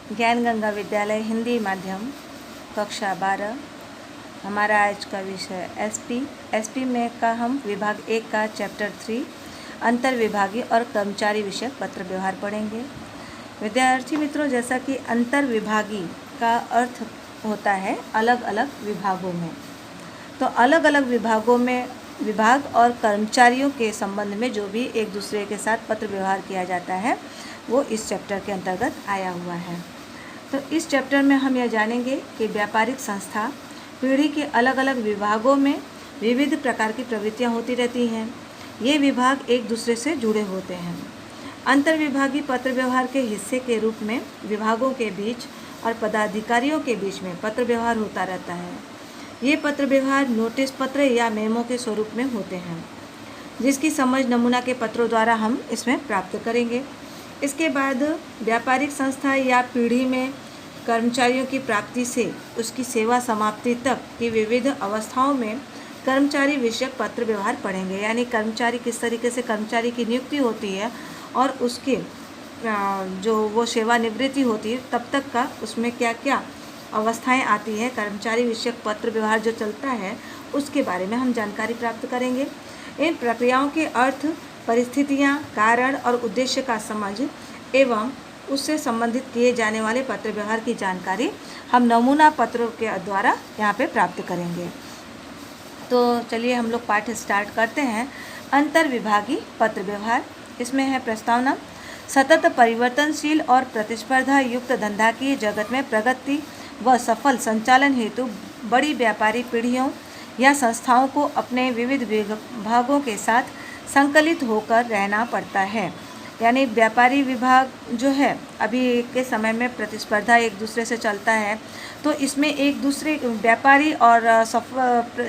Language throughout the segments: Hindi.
ज्ञान गंगा विद्यालय हिंदी माध्यम कक्षा 12। हमारा आज का विषय एसपी में का हम विभाग 1 का चैप्टर 3 अंतर विभागीय और कर्मचारी विषयक पत्र व्यवहार पढ़ेंगे। विद्यार्थी मित्रों, जैसा कि अंतर विभागीय का अर्थ होता है अलग अलग विभागों में, तो अलग अलग विभागों में विभाग और कर्मचारियों के संबंध में जो भी एक दूसरे के साथ पत्र व्यवहार किया जाता है वो इस चैप्टर के अंतर्गत आया हुआ है। तो इस चैप्टर में हम यह जानेंगे कि व्यापारिक संस्था पीढ़ी के अलग अलग विभागों में विविध प्रकार की प्रवृत्तियां होती रहती हैं। ये विभाग एक दूसरे से जुड़े होते हैं। अंतर्विभागीय पत्र व्यवहार के हिस्से के रूप में विभागों के बीच और पदाधिकारियों के बीच में पत्र व्यवहार होता रहता है। ये पत्र व्यवहार नोटिस पत्र या मेमो के स्वरूप में होते हैं, जिसकी समझ नमूना के पत्रों द्वारा हम इसमें प्राप्त करेंगे। इसके बाद व्यापारिक संस्था या पीढ़ी में कर्मचारियों की प्राप्ति से उसकी सेवा समाप्ति तक की विविध अवस्थाओं में कर्मचारी विषयक पत्र व्यवहार पढ़ेंगे। यानी कर्मचारी किस तरीके से कर्मचारी की नियुक्ति होती है और उसके जो वो सेवानिवृत्ति होती है तब तक का उसमें क्या क्या अवस्थाएं आती हैं, कर्मचारी विषयक पत्र व्यवहार जो चलता है उसके बारे में हम जानकारी प्राप्त करेंगे। इन प्रक्रियाओं के अर्थ, परिस्थितियां, कारण और उद्देश्य का समझ एवं उससे संबंधित किए जाने वाले पत्र व्यवहार की जानकारी हम नमूना पत्रों के द्वारा यहाँ पे प्राप्त करेंगे। तो चलिए हम लोग पाठ स्टार्ट करते हैं। अंतर विभागीय पत्र व्यवहार, इसमें है प्रस्तावना। सतत परिवर्तनशील और प्रतिस्पर्धा युक्त धंधा की जगत में प्रगति व सफल संचालन हेतु बड़ी व्यापारी पीढ़ियों या संस्थाओं को अपने विविध विभागों के साथ संकलित होकर रहना पड़ता है। यानी व्यापारी विभाग जो है अभी के समय में प्रतिस्पर्धा एक दूसरे से चलता है, तो इसमें एक दूसरे व्यापारी और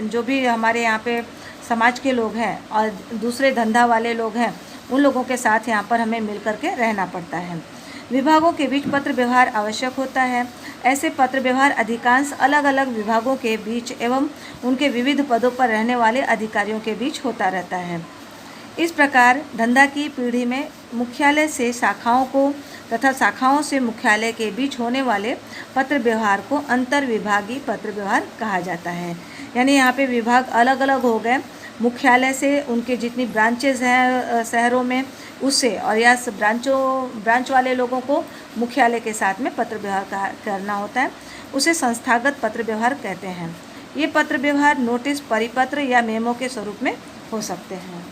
जो भी हमारे यहाँ पे समाज के लोग हैं और दूसरे धंधा वाले लोग हैं उन लोगों के साथ यहाँ पर हमें मिल कर के रहना पड़ता है। विभागों के बीच पत्र व्यवहार आवश्यक होता है। ऐसे पत्र व्यवहार अधिकांश अलग अलग विभागों के बीच एवं उनके विविध पदों पर रहने वाले अधिकारियों के बीच होता रहता है। इस प्रकार धंधा की पीढ़ी में मुख्यालय से शाखाओं को तथा शाखाओं से मुख्यालय के बीच होने वाले पत्र व्यवहार को अंतर विभागीय पत्र व्यवहार कहा जाता है। यानी यहाँ पे विभाग अलग अलग हो गए, मुख्यालय से उनके जितनी ब्रांचेज हैं शहरों में उससे, और या ब्रांच वाले लोगों को मुख्यालय के साथ में पत्र व्यवहार करना होता है, उसे संस्थागत पत्र व्यवहार कहते हैं। ये पत्र व्यवहार नोटिस, परिपत्र या मेमो के स्वरूप में हो सकते हैं।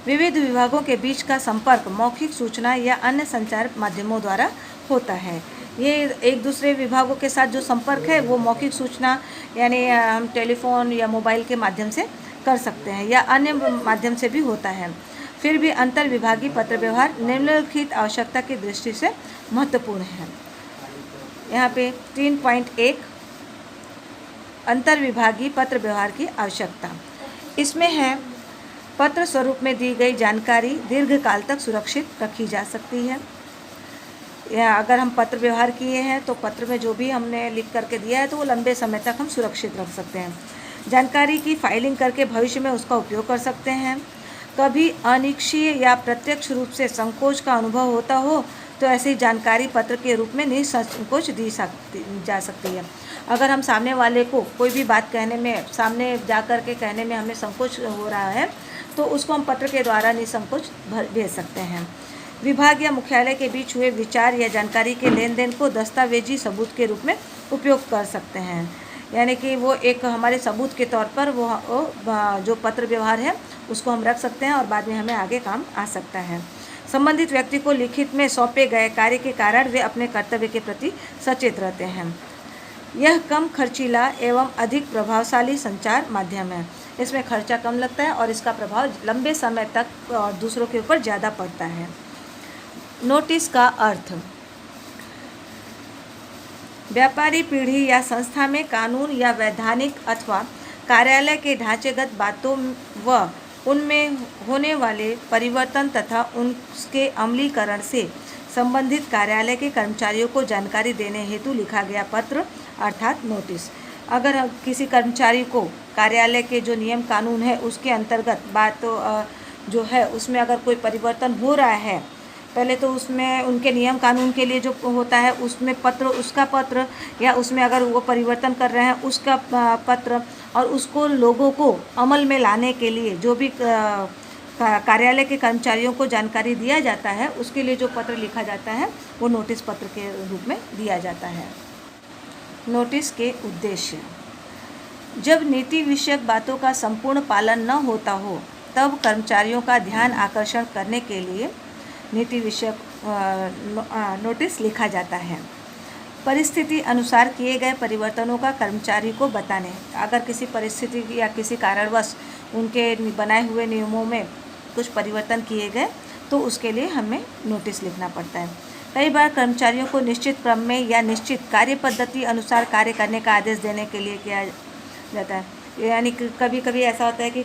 विविध विभागों के बीच का संपर्क मौखिक सूचना या अन्य संचार माध्यमों द्वारा होता है। ये एक दूसरे विभागों के साथ जो संपर्क है वो मौखिक सूचना यानी हम टेलीफोन या मोबाइल के माध्यम से कर सकते हैं या अन्य माध्यम से भी होता है। फिर भी अंतर विभागीय पत्र व्यवहार निम्नलिखित आवश्यकता की दृष्टि से महत्वपूर्ण है। यहाँ पे 3.1 अंतर विभागीय पत्र व्यवहार की आवश्यकता, इसमें है पत्र स्वरूप में दी गई जानकारी दीर्घकाल तक सुरक्षित रखी जा सकती है। या अगर हम पत्र व्यवहार किए हैं तो पत्र में जो भी हमने लिख करके दिया है तो वो लंबे समय तक हम सुरक्षित रख सकते हैं। जानकारी की फाइलिंग करके भविष्य में उसका उपयोग कर सकते हैं। कभी अनिश्चय या प्रत्यक्ष रूप से संकोच का अनुभव होता हो तो ऐसी जानकारी पत्र के रूप में निसंकोच दी जा सकती है। अगर हम सामने वाले को कोई भी बात कहने में, सामने जा कर के कहने में हमें संकोच हो रहा है तो उसको हम पत्र के द्वारा निसंकोच भेज सकते हैं। विभाग या मुख्यालय के बीच हुए विचार या जानकारी के लेन देन को दस्तावेजी सबूत के रूप में उपयोग कर सकते हैं। यानी कि वो एक हमारे सबूत के तौर पर वो जो पत्र व्यवहार है उसको हम रख सकते हैं और बाद में हमें आगे काम आ सकता है। संबंधित व्यक्ति को लिखित में सौंपे गए कार्य के कारण वे अपने कर्तव्य के प्रति सचेत रहते हैं। यह कम खर्चीला एवं अधिक प्रभावशाली संचार माध्यम है। इसमें खर्चा कम लगता है और इसका प्रभाव लंबे समय तक और दूसरों के ऊपर ज़्यादा पड़ता है। नोटिस का अर्थ, व्यापारी पीढ़ी या संस्था में कानून या वैधानिक अथवा कार्यालय के ढांचेगत बातों व उनमें होने वाले परिवर्तन तथा उनके अमलीकरण से संबंधित कार्यालय के कर्मचारियों को जानकारी देने हेतु लिखा गया पत्र अर्थात नोटिस। अगर किसी कर्मचारी को कार्यालय के जो नियम कानून है उसके अंतर्गत बात जो है उसमें अगर कोई परिवर्तन हो रहा है पहले तो उसमें उनके नियम कानून के लिए जो होता है उसमें पत्र, उसका पत्र, या उसमें अगर वो परिवर्तन कर रहे हैं उसका पत्र, और उसको लोगों को अमल में लाने के लिए जो भी कार्यालय के कर्मचारियों को जानकारी दिया जाता है उसके लिए जो पत्र लिखा जाता है वो नोटिस पत्र के रूप में दिया जाता है। नोटिस के उद्देश्य: जब नीति विषयक बातों का संपूर्ण पालन न होता हो तब कर्मचारियों का ध्यान आकर्षण करने के लिए नीति विषयक नोटिस लिखा जाता है। परिस्थिति अनुसार किए गए परिवर्तनों का कर्मचारी को बताने, अगर किसी परिस्थिति या किसी कारणवश उनके बनाए हुए नियमों में कुछ परिवर्तन किए गए तो उसके लिए हमें नोटिस लिखना पड़ता है। कई बार कर्मचारियों को निश्चित क्रम में या निश्चित कार्य पद्धति अनुसार कार्य करने का आदेश देने के लिए किया जाता है। यानी कभी कभी ऐसा होता है कि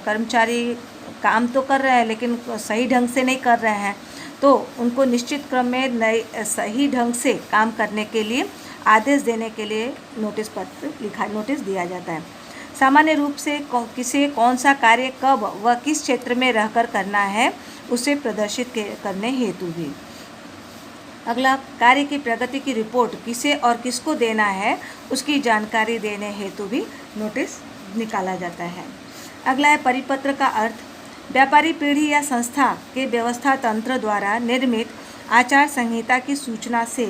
कर्मचारी काम तो कर रहे हैं लेकिन सही ढंग से नहीं कर रहे हैं, तो उनको निश्चित क्रम में सही ढंग से काम करने के लिए आदेश देने के लिए नोटिस दिया जाता है। सामान्य रूप से किसी कौन सा कार्य कब व किस क्षेत्र में रहकर करना है उसे प्रदर्शित करने हेतु भी। अगला, कार्य की प्रगति की रिपोर्ट किसे और किसको देना है उसकी जानकारी देने हेतु भी नोटिस निकाला जाता है। अगला है परिपत्र का अर्थ। व्यापारी पीढ़ी या संस्था के व्यवस्था तंत्र द्वारा निर्मित आचार संहिता की सूचना से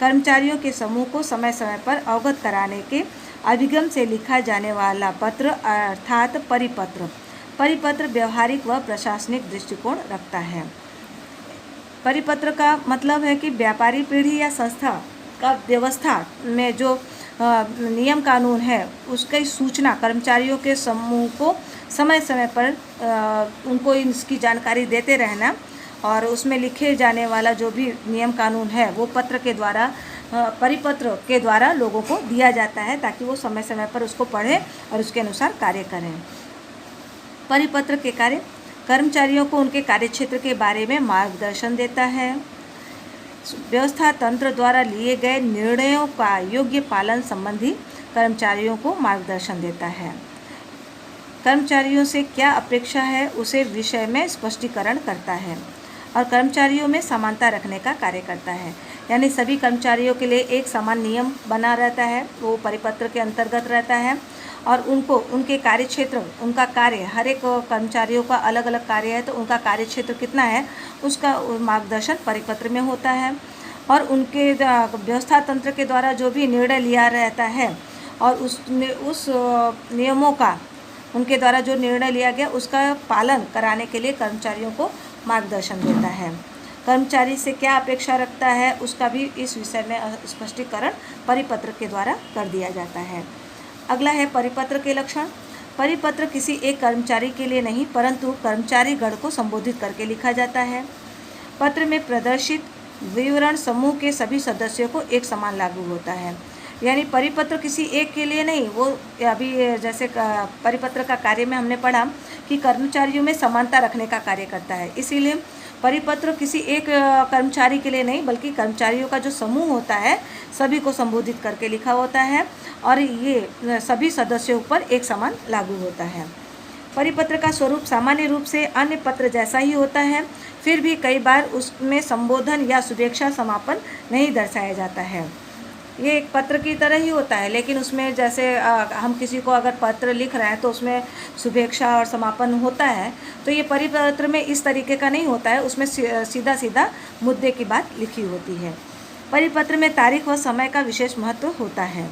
कर्मचारियों के समूह को समय समय पर अवगत कराने के अभिगम से लिखा जाने वाला पत्र अर्थात परिपत्र। परिपत्र व्यवहारिक व प्रशासनिक दृष्टिकोण रखता है। परिपत्र का मतलब है कि व्यापारी पीढ़ी या संस्था का व्यवस्था में जो नियम कानून है उसकी सूचना कर्मचारियों के समूह को समय समय पर उनको इसकी जानकारी देते रहना, और उसमें लिखे जाने वाला जो भी नियम कानून है वो पत्र के द्वारा परिपत्र के द्वारा लोगों को दिया जाता है ताकि वो समय समय पर उसको पढ़ें और उसके अनुसार कार्य करें। परिपत्र के कार्य: कर्मचारियों को उनके कार्यक्षेत्र के बारे में मार्गदर्शन देता है। व्यवस्था तंत्र द्वारा लिए गए निर्णयों का योग्य पालन संबंधी कर्मचारियों को मार्गदर्शन देता है। कर्मचारियों से क्या अपेक्षा है उसे विषय में स्पष्टीकरण करता है, और कर्मचारियों में समानता रखने का कार्य करता है। यानी सभी कर्मचारियों के लिए एक समान नियम बना रहता है, वो परिपत्र के अंतर्गत रहता है, और उनको उनके कार्य क्षेत्र, उनका कार्य, हर एक कर्मचारियों का अलग अलग कार्य है तो उनका कार्य क्षेत्र कितना है उसका मार्गदर्शन परिपत्र में होता है। और उनके व्यवस्था तंत्र के द्वारा जो भी निर्णय लिया रहता है और उस नियमों का, उनके द्वारा जो निर्णय लिया गया उसका पालन कराने के लिए कर्मचारियों को मार्गदर्शन देता है। कर्मचारी से क्या अपेक्षा रखता है उसका भी इस विषय में स्पष्टीकरण परिपत्र के द्वारा कर दिया जाता है। अगला है परिपत्र के लक्षण। परिपत्र किसी एक कर्मचारी के लिए नहीं परंतु कर्मचारी गण को संबोधित करके लिखा जाता है। पत्र में प्रदर्शित विवरण समूह के सभी सदस्यों को एक समान लागू होता है। यानी परिपत्र किसी एक के लिए नहीं, वो अभी जैसे परिपत्र का कार्य में हमने पढ़ा कि कर्मचारियों में समानता रखने का कार्य करता है, इसीलिए परिपत्र किसी एक कर्मचारी के लिए नहीं बल्कि कर्मचारियों का जो समूह होता है सभी को संबोधित करके लिखा होता है, और ये सभी सदस्यों पर एक समान लागू होता है। परिपत्र का स्वरूप सामान्य रूप से अन्य पत्र जैसा ही होता है, फिर भी कई बार उसमें संबोधन या शुभेच्छा समापन नहीं दर्शाया जाता है। ये एक पत्र की तरह ही होता है, लेकिन उसमें जैसे हम किसी को अगर पत्र लिख रहे हैं तो उसमें शुभेच्छा और समापन होता है, तो ये परिपत्र में इस तरीके का नहीं होता है, उसमें सीधा सीधा मुद्दे की बात लिखी होती है। परिपत्र में तारीख व समय का विशेष महत्व होता है।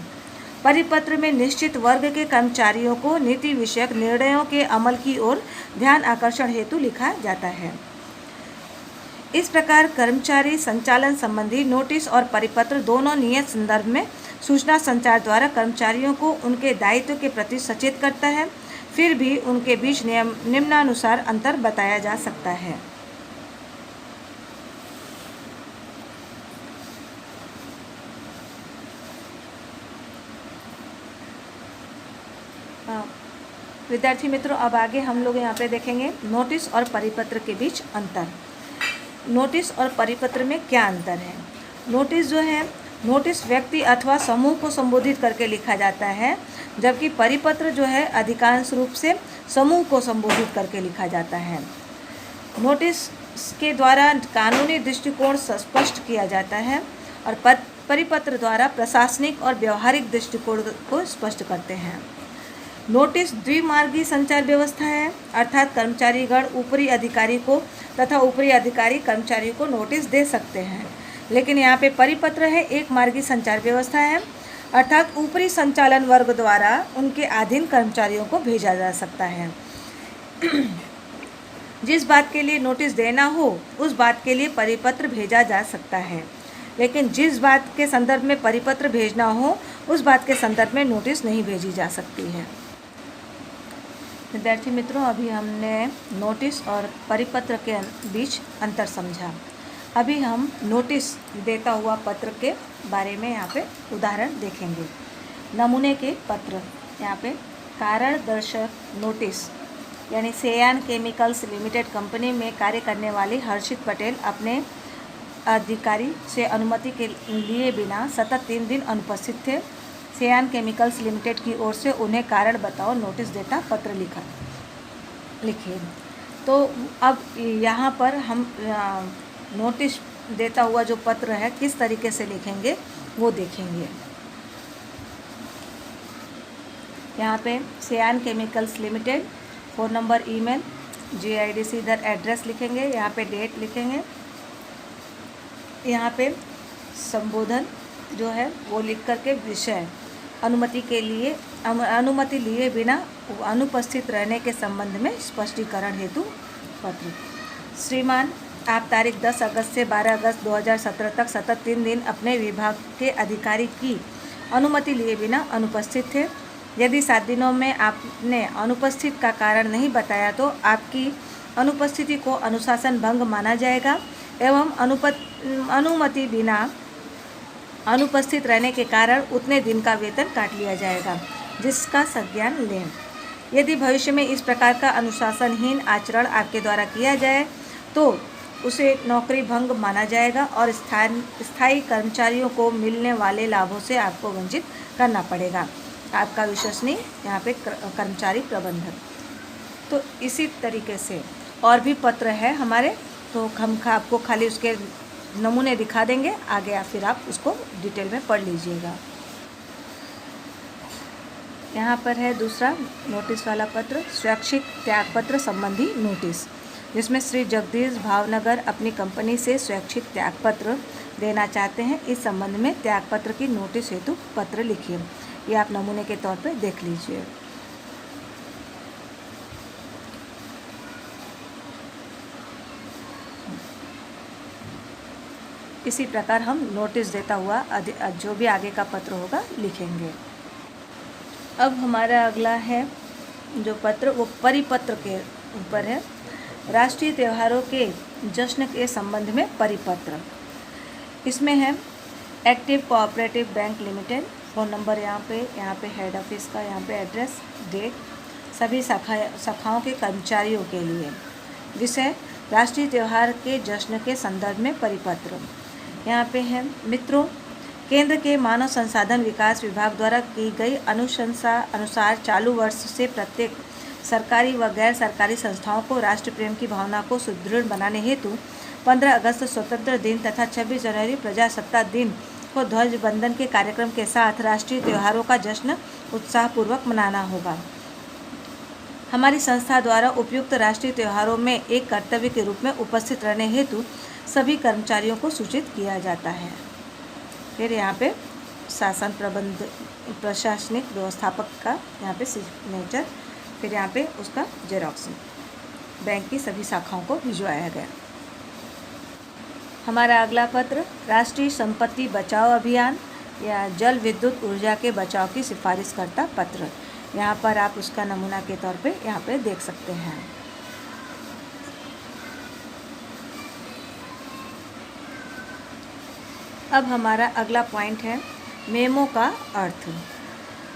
परिपत्र में निश्चित वर्ग के कर्मचारियों को नीति विषयक निर्णयों के अमल की ओर ध्यान आकर्षण हेतु लिखा जाता है। इस प्रकार कर्मचारी संचालन संबंधी नोटिस और परिपत्र दोनों नियत संदर्भ में सूचना संचार द्वारा कर्मचारियों को उनके दायित्व के प्रति सचेत करता है, फिर भी उनके बीच निम्नानुसार अंतर बताया जा सकता है। विद्यार्थी मित्रों, अब आगे हम लोग यहाँ पे देखेंगे नोटिस और परिपत्र के बीच अंतर। नोटिस और परिपत्र में क्या अंतर है? नोटिस जो है, नोटिस व्यक्ति अथवा समूह को संबोधित करके लिखा जाता है, जबकि परिपत्र जो है अधिकांश रूप से समूह को संबोधित करके लिखा जाता है। नोटिस के द्वारा कानूनी दृष्टिकोण स्पष्ट किया जाता है और परिपत्र द्वारा प्रशासनिक और व्यवहारिक दृष्टिकोण को स्पष्ट करते हैं। नोटिस द्विमार्गी संचार व्यवस्था है, अर्थात कर्मचारीगण ऊपरी अधिकारी को तथा ऊपरी अधिकारी कर्मचारियों को नोटिस दे सकते हैं। लेकिन यहाँ पे परिपत्र है, एक मार्गी संचार व्यवस्था है, अर्थात ऊपरी संचालन वर्ग द्वारा उनके अधीन कर्मचारियों को भेजा जा सकता है। जिस बात के लिए नोटिस देना हो उस बात के लिए परिपत्र भेजा जा सकता है, लेकिन जिस बात के संदर्भ में परिपत्र भेजना हो उस बात के संदर्भ में नोटिस नहीं भेजी जा सकती है। विद्यार्थी मित्रों, अभी हमने नोटिस और परिपत्र के बीच अंतर समझा। अभी हम नोटिस देता हुआ पत्र के बारे में यहाँ पे उदाहरण देखेंगे। नमूने के पत्र, यहाँ पे कारण दर्शक नोटिस यानी सेयान केमिकल्स लिमिटेड कंपनी में कार्य करने वाली हर्षित पटेल अपने अधिकारी से अनुमति के लिए बिना सतत 3 दिन अनुपस्थित थे। सेयान केमिकल्स लिमिटेड की ओर से उन्हें कारण बताओ नोटिस देता पत्र लिखे। तो अब यहाँ पर हम नोटिस देता हुआ जो पत्र है किस तरीके से लिखेंगे वो देखेंगे। यहाँ पे सेयान chemicals limited, phone number, email, GIDC, इधर एड्रेस लिखेंगे, यहाँ पे डेट लिखेंगे, यहाँ पे संबोधन जो है वो लिख करके विषय अनुमति लिए बिना अनुपस्थित रहने के संबंध में स्पष्टीकरण हेतु पत्र। श्रीमान, आप तारीख 10 अगस्त से 12 अगस्त 2017 तक सतत 3 दिन अपने विभाग के अधिकारी की अनुमति लिए बिना अनुपस्थित थे। यदि 7 दिनों में आपने अनुपस्थित का कारण नहीं बताया तो आपकी अनुपस्थिति को अनुशासन भंग माना जाएगा एवं अनुमति बिना अनुपस्थित रहने के कारण उतने दिन का वेतन काट लिया जाएगा, जिसका संज्ञान लें। यदि भविष्य में इस प्रकार का अनुशासनहीन आचरण आपके द्वारा किया जाए तो उसे नौकरी भंग माना जाएगा और स्थायी कर्मचारियों को मिलने वाले लाभों से आपको वंचित करना पड़ेगा। आपका विश्वसनीय यहाँ पे कर्मचारी प्रबंधक। तो इसी तरीके से और भी पत्र है हमारे, तो हम आपको खाली उसके नमूने दिखा देंगे आगे, या फिर आप उसको डिटेल में पढ़ लीजिएगा। यहाँ पर है दूसरा नोटिस वाला पत्र, स्वैच्छिक त्यागपत्र संबंधी नोटिस, जिसमें श्री जगदीश भावनगर अपनी कंपनी से स्वैच्छिक त्यागपत्र देना चाहते हैं। इस संबंध में त्यागपत्र की नोटिस हेतु पत्र लिखिए। ये आप नमूने के तौर पर देख लीजिए। इसी प्रकार हम नोटिस देता हुआ जो भी आगे का पत्र होगा लिखेंगे। अब हमारा अगला है जो पत्र वो परिपत्र के ऊपर है। राष्ट्रीय त्योहारों के जश्न के संबंध में परिपत्र। इसमें है active cooperative bank limited, phone number यहाँ पे हेड ऑफिस का, यहाँ पे एड्रेस, डेट, सभी शाखाओं के कर्मचारियों के लिए। विषय राष्ट्रीय त्यौहार के जश्न के संदर्भ में परिपत्र। यहाँ पे है मित्रों, केंद्र के मानव संसाधन विकास विभाग द्वारा की गई अनुशंसा अनुसार चालू वर्ष से प्रत्येक सरकारी व गैर सरकारी संस्थाओं को राष्ट्र प्रेम की भावना को सुदृढ़ बनाने हेतु 15 अगस्त स्वतंत्र दिन तथा 26 जनवरी प्रजासत्ताक दिन को ध्वज बंधन के कार्यक्रम के साथ राष्ट्रीय त्योहारों का जश्न उत्साहपूर्वक मनाना होगा। हमारी संस्था द्वारा उपयुक्त राष्ट्रीय त्योहारों में एक कर्तव्य के रूप में उपस्थित रहने हेतु सभी कर्मचारियों को सूचित किया जाता है। फिर यहाँ पे शासन प्रशासनिक व्यवस्थापक का यहाँ पे सिग्नेचर, फिर यहाँ पे उसका जेरॉक्स बैंक की सभी शाखाओं को भिजवाया गया। हमारा अगला पत्र राष्ट्रीय संपत्ति बचाओ अभियान या जल विद्युत ऊर्जा के बचाव की सिफारिश करता पत्र। यहाँ पर आप उसका नमूना के तौर पे यहाँ पे देख सकते हैं। अब हमारा अगला पॉइंट है मेमो का अर्थ।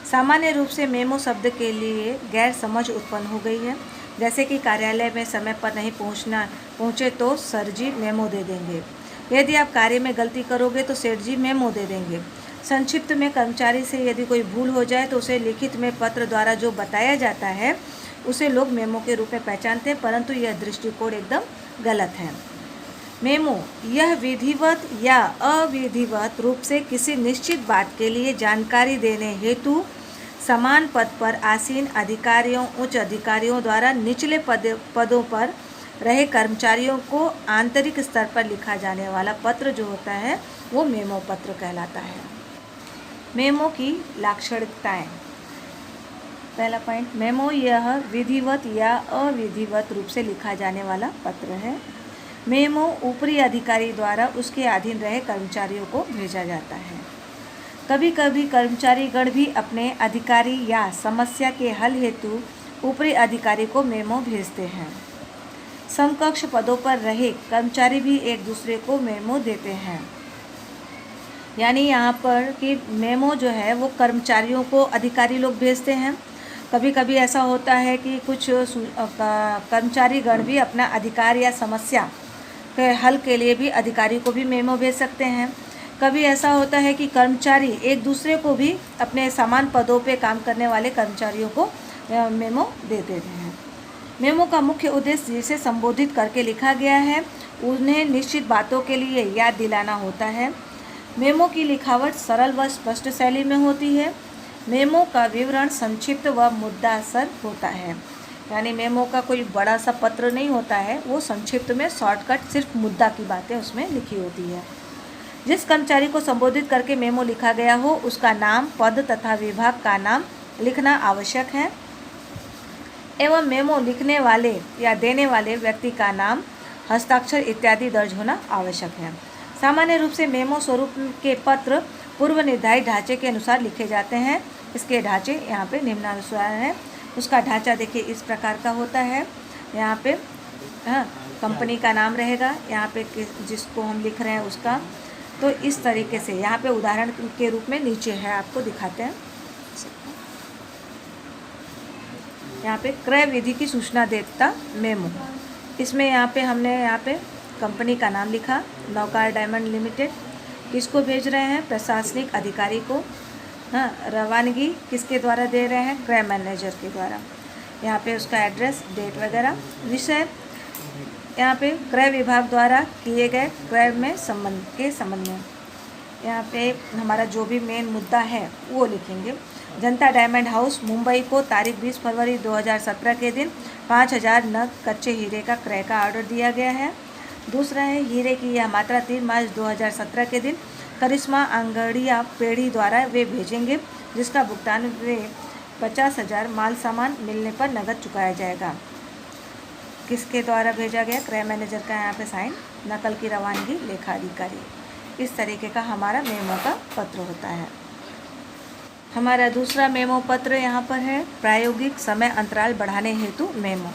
सामान्य रूप से मेमो शब्द के लिए गैर समझ उत्पन्न हो गई है, जैसे कि कार्यालय में समय पर नहीं पहुँचे तो सर जी मेमो दे देंगे। यदि आप कार्य में गलती करोगे तो सेठ जी मेमो दे देंगे। संक्षिप्त में कर्मचारी से यदि कोई भूल हो जाए तो उसे लिखित में पत्र द्वारा जो बताया जाता है उसे लोग मेमो के रूप में पहचानते हैं, परंतु यह दृष्टिकोण एकदम गलत है। मेमो यह विधिवत या अविधिवत रूप से किसी निश्चित बात के लिए जानकारी देने हेतु समान पद पर आसीन अधिकारियों, उच्च अधिकारियों द्वारा निचले पदों पर रहे कर्मचारियों को आंतरिक स्तर पर लिखा जाने वाला पत्र जो होता है वो मेमो पत्र कहलाता है। मेमो की लाक्षणिकताएं। पहला पॉइंट, मेमो यह विधिवत या अविधिवत रूप से लिखा जाने वाला पत्र है। मेमो ऊपरी अधिकारी द्वारा उसके अधीन रहे कर्मचारियों को भेजा जाता है। कभी कभी कर्मचारीगण भी अपने अधिकारी या समस्या के हल हेतु ऊपरी अधिकारी को मेमो भेजते हैं। समकक्ष पदों पर रहे कर्मचारी भी एक दूसरे को मेमो देते हैं। यानी यहाँ पर कि मेमो जो है वो कर्मचारियों को अधिकारी लोग भेजते हैं। कभी कभी ऐसा होता है कि कुछ कर्मचारीगण भी अपना अधिकार या समस्या के हल के लिए भी अधिकारी को भी मेमो भेज सकते हैं। कभी ऐसा होता है कि कर्मचारी एक दूसरे को भी अपने समान पदों पे काम करने वाले कर्मचारियों को मेमो दे देते हैं। मेमो का मुख्य उद्देश्य जिसे संबोधित करके लिखा गया है उन्हें निश्चित बातों के लिए याद दिलाना होता है। मेमो की लिखावट सरल व स्पष्ट शैली में होती है। मेमो का विवरण संक्षिप्त व मुद्दासर होता है। यानी मेमो का कोई बड़ा सा पत्र नहीं होता है, वो संक्षिप्त में शॉर्टकट सिर्फ मुद्दा की बातें उसमें लिखी होती है। जिस कर्मचारी को संबोधित करके मेमो लिखा गया हो उसका नाम, पद तथा विभाग का नाम लिखना आवश्यक है एवं मेमो लिखने वाले या देने वाले व्यक्ति का नाम, हस्ताक्षर इत्यादि दर्ज होना आवश्यक है। सामान्य रूप से मेमो स्वरूप के पत्र पूर्व निर्धारित ढांचे के अनुसार लिखे जाते हैं। इसके ढांचे यहाँ पे निम्नानुसार हैं। उसका ढांचा देखिए इस प्रकार का होता है। यहाँ पे कंपनी का नाम रहेगा, यहाँ पे जिसको हम लिख रहे हैं उसका, तो इस तरीके से यहाँ पे उदाहरण के रूप में नीचे है, आपको दिखाते हैं। यहाँ पे क्रय विधि की सूचना देता मेमो, इसमें यहाँ पे हमने यहाँ पे कंपनी का नाम लिखा, नौकार डायमंड लिमिटेड, किसको भेज रहे हैं, प्रशासनिक अधिकारी को। रवानगी किसके द्वारा दे रहे हैं, क्रय मैनेजर के द्वारा। यहाँ पे उसका एड्रेस, डेट वगैरह। विषय यहाँ पे क्रय विभाग द्वारा किए गए क्रय में संबंध में यहाँ पे हमारा जो भी मेन मुद्दा है वो लिखेंगे। जनता डायमंड हाउस मुंबई को तारीख 20 फरवरी 2017 के दिन 5000 नग कच्चे हीरे का क्रय का ऑर्डर दिया गया है। दूसरा है हीरे की यह मात्रा 3 मार्च 2017 के दिन करिश्मा अंगड़िया पेढ़ी द्वारा वे भेजेंगे, जिसका भुगतान वे 50,000 माल सामान मिलने पर नकद चुकाया जाएगा। किसके द्वारा भेजा गया, क्रय मैनेजर का यहाँ पे साइन, नकल की रवानगी लेखाधिकारी। इस तरीके का हमारा मेमो का पत्र होता है। हमारा दूसरा मेमो पत्र यहाँ पर है, प्रायोगिक समय अंतराल बढ़ाने हेतु मेमो।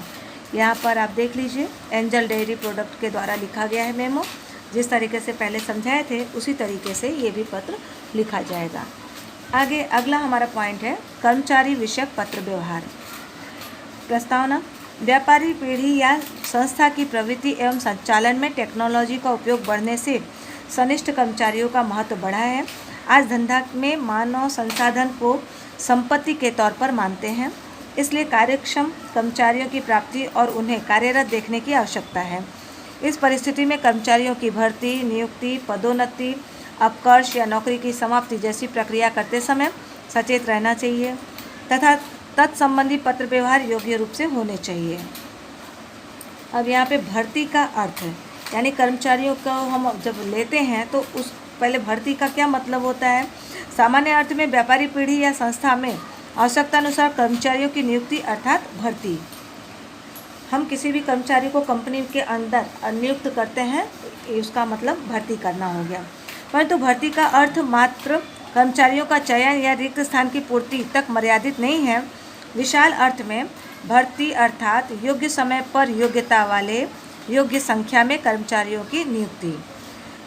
यहाँ पर आप देख लीजिए, एंजल डेयरी प्रोडक्ट के द्वारा लिखा गया है मेमो। जिस तरीके से पहले समझाए थे उसी तरीके से ये भी पत्र लिखा जाएगा। आगे अगला हमारा पॉइंट है, कर्मचारी विषयक पत्र व्यवहार। प्रस्तावना, व्यापारी पीढ़ी या संस्था की प्रवृत्ति एवं संचालन में टेक्नोलॉजी का उपयोग बढ़ने से सनिष्ठ कर्मचारियों का महत्व बढ़ा है। आज धंधा में मानव संसाधन को संपत्ति के तौर पर मानते हैं, इसलिए कार्यक्षम कर्मचारियों की प्राप्ति और उन्हें कार्यरत देखने की आवश्यकता है। इस परिस्थिति में कर्मचारियों की भर्ती, नियुक्ति, पदोन्नति, अपकर्ष या नौकरी की समाप्ति जैसी प्रक्रिया करते समय सचेत रहना चाहिए तथा तत्संबंधी पत्र व्यवहार योग्य रूप से होने चाहिए। अब यहाँ पे भर्ती का अर्थ है, यानी कर्मचारियों को हम जब लेते हैं तो उस पहले भर्ती का क्या मतलब होता है। सामान्य अर्थ में व्यापारी पीढ़ी या संस्था में आवश्यकता अनुसार कर्मचारियों की नियुक्ति अर्थात भर्ती। हम किसी भी कर्मचारी को कंपनी के अंदर नियुक्त करते हैं, उसका मतलब भर्ती करना हो गया। परंतु भर्ती का अर्थ मात्र कर्मचारियों का चयन या रिक्त स्थान की पूर्ति तक मर्यादित नहीं है। विशाल अर्थ में भर्ती अर्थात योग्य समय पर योग्यता वाले योग्य संख्या में कर्मचारियों की नियुक्ति।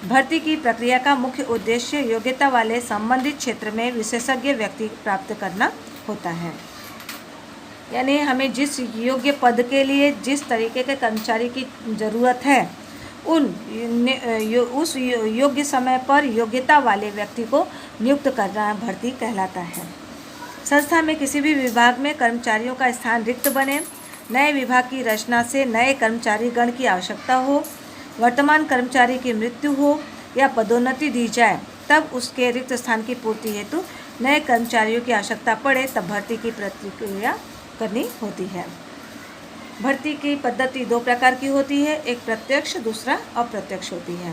भर्ती की प्रक्रिया का मुख्य उद्देश्य योग्यता वाले संबंधित क्षेत्र में विशेषज्ञ व्यक्ति प्राप्त करना होता है। यानी हमें जिस योग्य पद के लिए जिस तरीके के कर्मचारी की ज़रूरत है उस योग्य समय पर योग्यता वाले व्यक्ति को नियुक्त करना भर्ती कहलाता है। संस्था में किसी भी विभाग में कर्मचारियों का स्थान रिक्त बने नए विभाग की रचना से नए कर्मचारी गण की आवश्यकता हो, वर्तमान कर्मचारी की मृत्यु हो या पदोन्नति दी जाए, तब उसके रिक्त स्थान की पूर्ति हेतु नए कर्मचारियों की आवश्यकता पड़े, तब भर्ती की प्रक्रिया करनी होती है। भर्ती की पद्धति दो प्रकार की होती है, एक प्रत्यक्ष, दूसरा अप्रत्यक्ष होती है।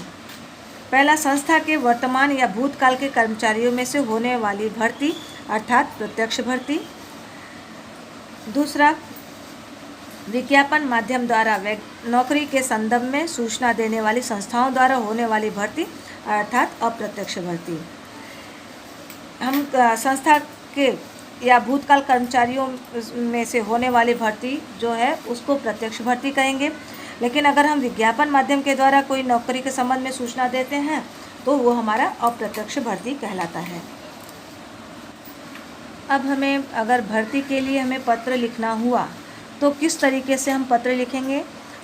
पहला, संस्था के वर्तमान या भूतकाल के कर्मचारियों में से होने वाली भर्ती अर्थात प्रत्यक्ष भर्ती। दूसरा, विज्ञापन माध्यम द्वारा नौकरी के संदर्भ में सूचना देने वाली संस्थाओं द्वारा होने वाली भर्ती अर्थात अप्रत्यक्ष भर्ती। हम संस्था के या भूतकाल कर्मचारियों में से होने वाली भर्ती जो है उसको प्रत्यक्ष भर्ती कहेंगे, लेकिन अगर हम विज्ञापन माध्यम के द्वारा कोई नौकरी के संबंध में सूचना देते हैं तो वो हमारा अप्रत्यक्ष भर्ती कहलाता है। अब हमें अगर भर्ती के लिए हमें पत्र लिखना हुआ तो किस तरीके से हम पत्र लिखेंगे,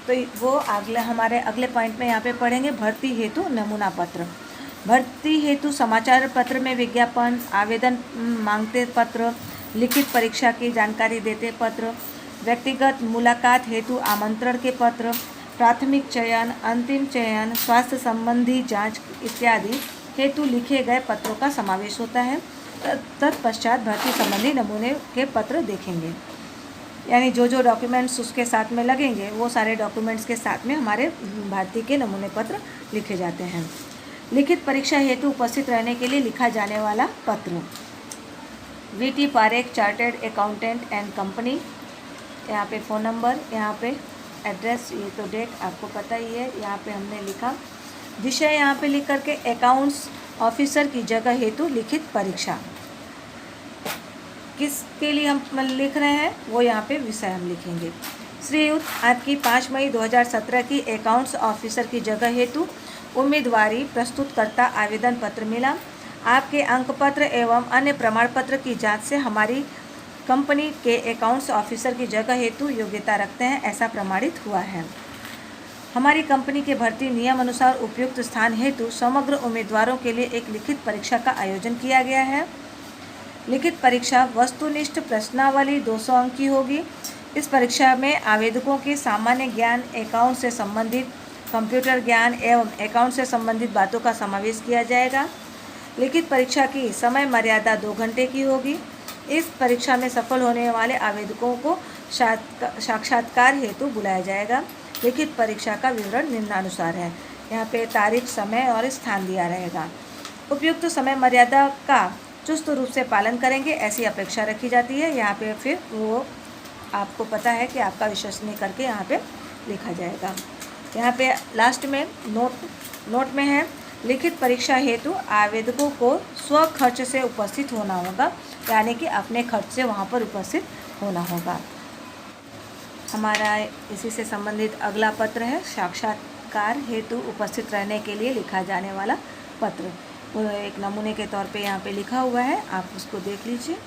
तो वो हमारे अगले पॉइंट में यहाँ पे पढ़ेंगे। भर्ती हेतु नमूना पत्र। भर्ती हेतु समाचार पत्र में विज्ञापन, आवेदन मांगते पत्र, लिखित परीक्षा की जानकारी देते पत्र, व्यक्तिगत मुलाकात हेतु आमंत्रण के पत्र, प्राथमिक चयन, अंतिम चयन, स्वास्थ्य संबंधी जांच इत्यादि हेतु लिखे गए पत्रों का समावेश होता है। तत्पश्चात भर्ती संबंधी नमूने के पत्र देखेंगे, यानी जो जो डॉक्यूमेंट्स उसके साथ में लगेंगे वो सारे डॉक्यूमेंट्स के साथ में हमारे भर्ती के नमूने पत्र लिखे जाते हैं। लिखित परीक्षा हेतु उपस्थित रहने के लिए लिखा जाने वाला पत्र। VT Parekh, chartered accountant and company. यहाँ पे फ़ोन नंबर, यहाँ पे एड्रेस, ये तो डेट आपको पता ही है। यहाँ पे हमने लिखा विषय, यहाँ पे लिख करके अकाउंट्स ऑफिसर की जगह हेतु लिखित परीक्षा। किसके लिए हम लिख रहे हैं वो यहाँ पे विषय हम लिखेंगे। श्रीयुत, आपकी 5 मई 2017 की अकाउंट्स ऑफिसर की जगह हेतु उम्मीदवारी प्रस्तुतकर्ता आवेदन पत्र मिला। आपके अंक पत्र एवं अन्य प्रमाण पत्र की जांच से हमारी कंपनी के अकाउंट्स ऑफिसर की जगह हेतु योग्यता रखते हैं, ऐसा प्रमाणित हुआ है। हमारी कंपनी के भर्ती नियम अनुसार उपयुक्त स्थान हेतु समग्र उम्मीदवारों के लिए एक लिखित परीक्षा का आयोजन किया गया है। लिखित परीक्षा वस्तुनिष्ठ प्रश्नावली 200 अंक की होगी। इस परीक्षा में आवेदकों के सामान्य ज्ञान, अकाउंट से संबंधित कंप्यूटर ज्ञान एवं अकाउंट से संबंधित बातों का समावेश किया जाएगा। लिखित परीक्षा की समय मर्यादा 2 घंटे की होगी। इस परीक्षा में सफल होने वाले आवेदकों को साक्षात्कार हेतु बुलाया जाएगा। लिखित परीक्षा का विवरण निम्नानुसार है। यहाँ पे तारीख, समय और स्थान दिया रहेगा। उपयुक्त समय मर्यादा का चुस्त रूप से पालन करेंगे, ऐसी अपेक्षा रखी जाती है। यहाँ पे फिर वो आपको पता है कि आपका विश्वसनीय करके यहाँ पे लिखा जाएगा। यहाँ पे लास्ट में नोट में है, लिखित परीक्षा हेतु आवेदकों को स्व खर्च से उपस्थित होना होगा, यानी कि अपने खर्च से वहाँ पर उपस्थित होना होगा। हमारा इसी से संबंधित अगला पत्र है, साक्षात्कार हेतु उपस्थित रहने के लिए लिखा जाने वाला पत्र। वो एक नमूने के तौर पे यहाँ पे लिखा हुआ है, आप उसको देख लीजिए।